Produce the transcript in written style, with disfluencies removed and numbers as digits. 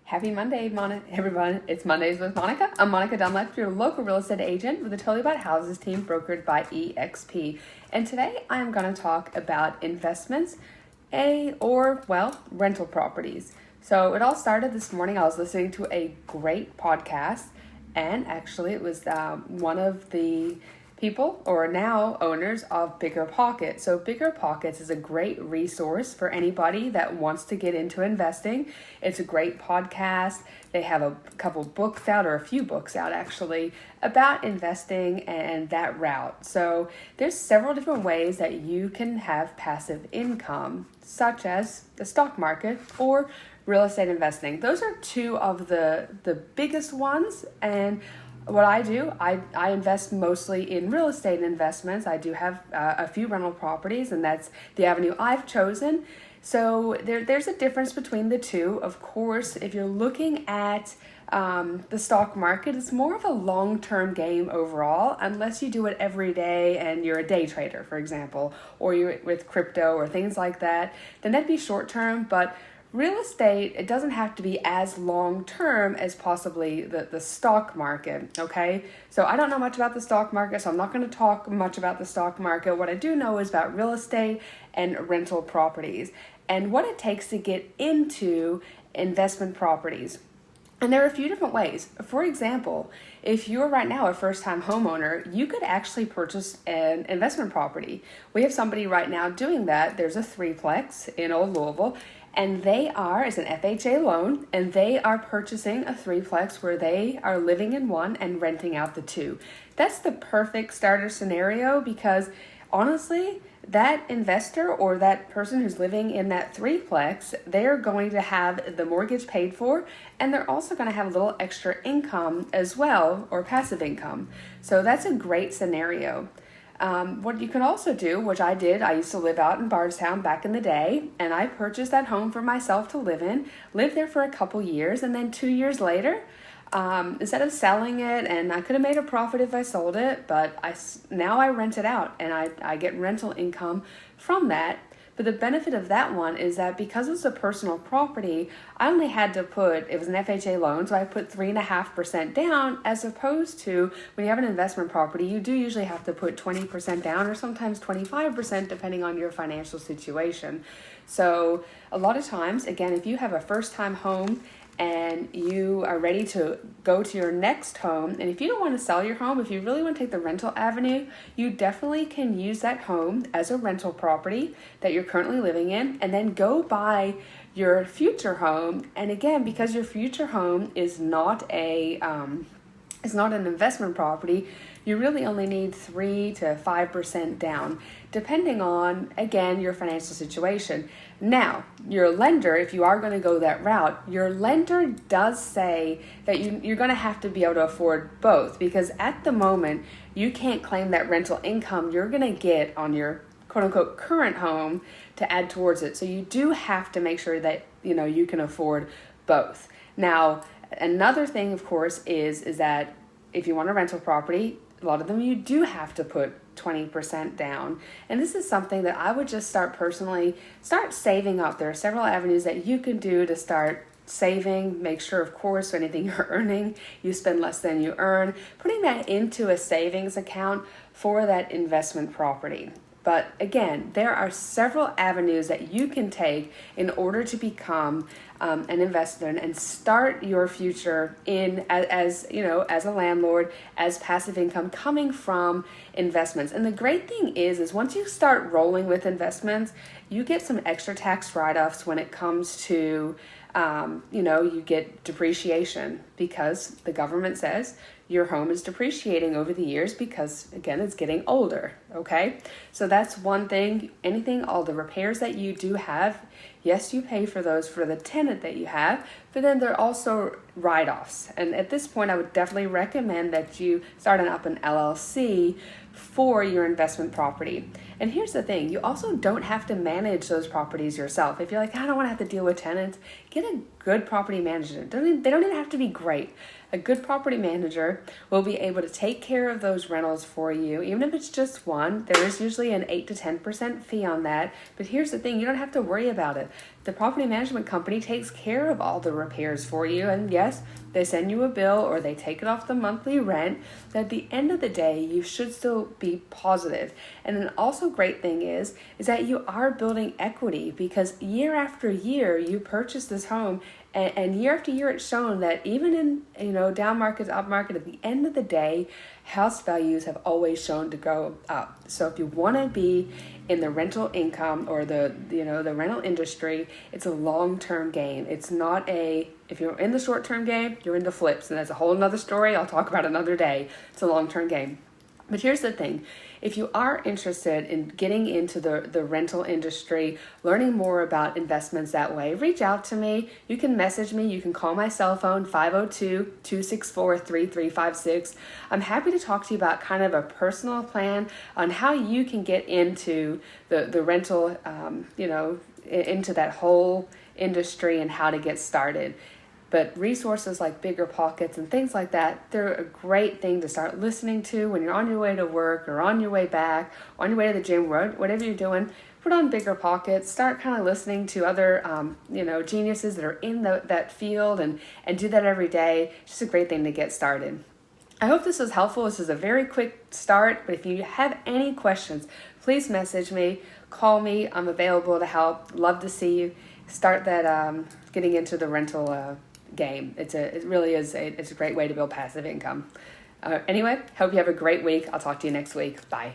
Happy Monday, everyone. It's Mondays with Monica. I'm Monica Dunlap, your local real estate agent with the Totally About Houses team brokered by EXP. And today I'm going to talk about investments rental properties. So it all started this morning. I was listening to a great podcast, and actually it was one of the people or now owners of Bigger Pockets. So Bigger Pockets is a great resource for anybody that wants to get into investing. It's a great podcast. They have a couple books out, or a few books out actually, about investing and that route. So there's several different ways that you can have passive income, such as the stock market or real estate investing. Those are two of the biggest ones. And what I do, I invest mostly in real estate investments. I do have a few rental properties, and that's the avenue I've chosen. So there's a difference between the two. Of course, if you're looking at the stock market, it's more of a long-term game overall, unless you do it every day and you're a day trader, for example, or you're with crypto or things like that, then that'd be short-term. But real estate, it doesn't have to be as long-term as possibly the stock market, okay? So I don't know much about the stock market, so I'm not going to talk much about the stock market. What I do know is about real estate and rental properties and what it takes to get into investment properties. And there are a few different ways. For example, if you're right now a first-time homeowner, you could actually purchase an investment property. We have somebody right now doing that. There's a Threeplex in Old Louisville, and it's an FHA loan, and they are purchasing a Threeplex where they are living in one and renting out the two. That's the perfect starter scenario because honestly, that investor or that person who's living in that Threeplex, they're going to have the mortgage paid for, and they're also going to have a little extra income as well, or passive income. So that's a great scenario. What you can also do, which I did, I used to live out in Bardstown back in the day, and I purchased that home for myself to live in, lived there for a couple years, and then 2 years later, instead of selling it, and I could have made a profit if I sold it, but now I rent it out, and I get rental income from that. But the benefit of that one is that because it's a personal property, I only had to it was an FHA loan, so I put 3.5% down, as opposed to when you have an investment property, you do usually have to put 20% down or sometimes 25% depending on your financial situation. So a lot of times, again, if you have a first-time home and you are ready to go to your next home, and if you don't want to sell your home, if you really want to take the rental avenue, you definitely can use that home as a rental property that you're currently living in, and then go buy your future home. And again, because your future home is not an investment property, you really only need 3 to 5% down, depending on, again, your financial situation. Now, your lender, if you are going to go that route, your lender does say that you're going to have to be able to afford both, because at the moment, you can't claim that rental income you're going to get on your quote-unquote current home to add towards it. So you do have to make sure that you can afford both. Now, another thing, of course, is that if you want a rental property, a lot of them you do have to put 20% down. And this is something that I would just start saving up. There are several avenues that you can do to start saving. Make sure, of course, anything you're earning, you spend less than you earn, putting that into a savings account for that investment property. But again, there are several avenues that you can take in order to become an investor and start your future as a landlord, as passive income coming from investments. And the great thing is once you start rolling with investments, you get some extra tax write-offs when it comes to you get depreciation, because the government says your home is depreciating over the years because, again, it's getting older, okay? So that's one thing. All the repairs that you do have, yes, you pay for those for the tenant that you have, but then there are also write-offs. And at this point, I would definitely recommend that you start up an LLC for your investment property. And here's the thing, you also don't have to manage those properties yourself. If you're like, I don't want to have to deal with tenants, get a good property manager. They don't even have to be great. A good property manager will be able to take care of those rentals for you, even if it's just one. There is usually an 8 to 10% fee on that. But here's the thing, you don't have to worry about it. The property management company takes care of all the repairs for you. And yes, they send you a bill or they take it off the monthly rent. But at the end of the day, you should still be positive. And an also great thing is that you are building equity, because year after year you purchase this home, and year after year it's shown that even in down markets, up market, at the end of the day, house values have always shown to go up. So if you want to be in the rental income or the rental industry, it's a long-term game. It's not if you're in the short-term game, you're in the flips, and that's a whole nother story I'll talk about another day. It's a long-term game. But here's the thing. If you are interested in getting into the rental industry, learning more about investments that way, reach out to me. You can message me. You can call my cell phone, 502-264-3356. I'm happy to talk to you about kind of a personal plan on how you can get into the rental, into that whole industry and how to get started. But resources like Bigger Pockets and things like that, they're a great thing to start listening to when you're on your way to work or on your way back, on your way to the gym, whatever you're doing. Put on Bigger Pockets, start kind of listening to other, geniuses that are in that field, and do that every day. It's just a great thing to get started. I hope this was helpful. This is a very quick start, but if you have any questions, please message me, call me. I'm available to help. Love to see you start that getting into the rental game. It's a great way to build passive income. Anyway, hope you have a great week. I'll talk to you next week. Bye.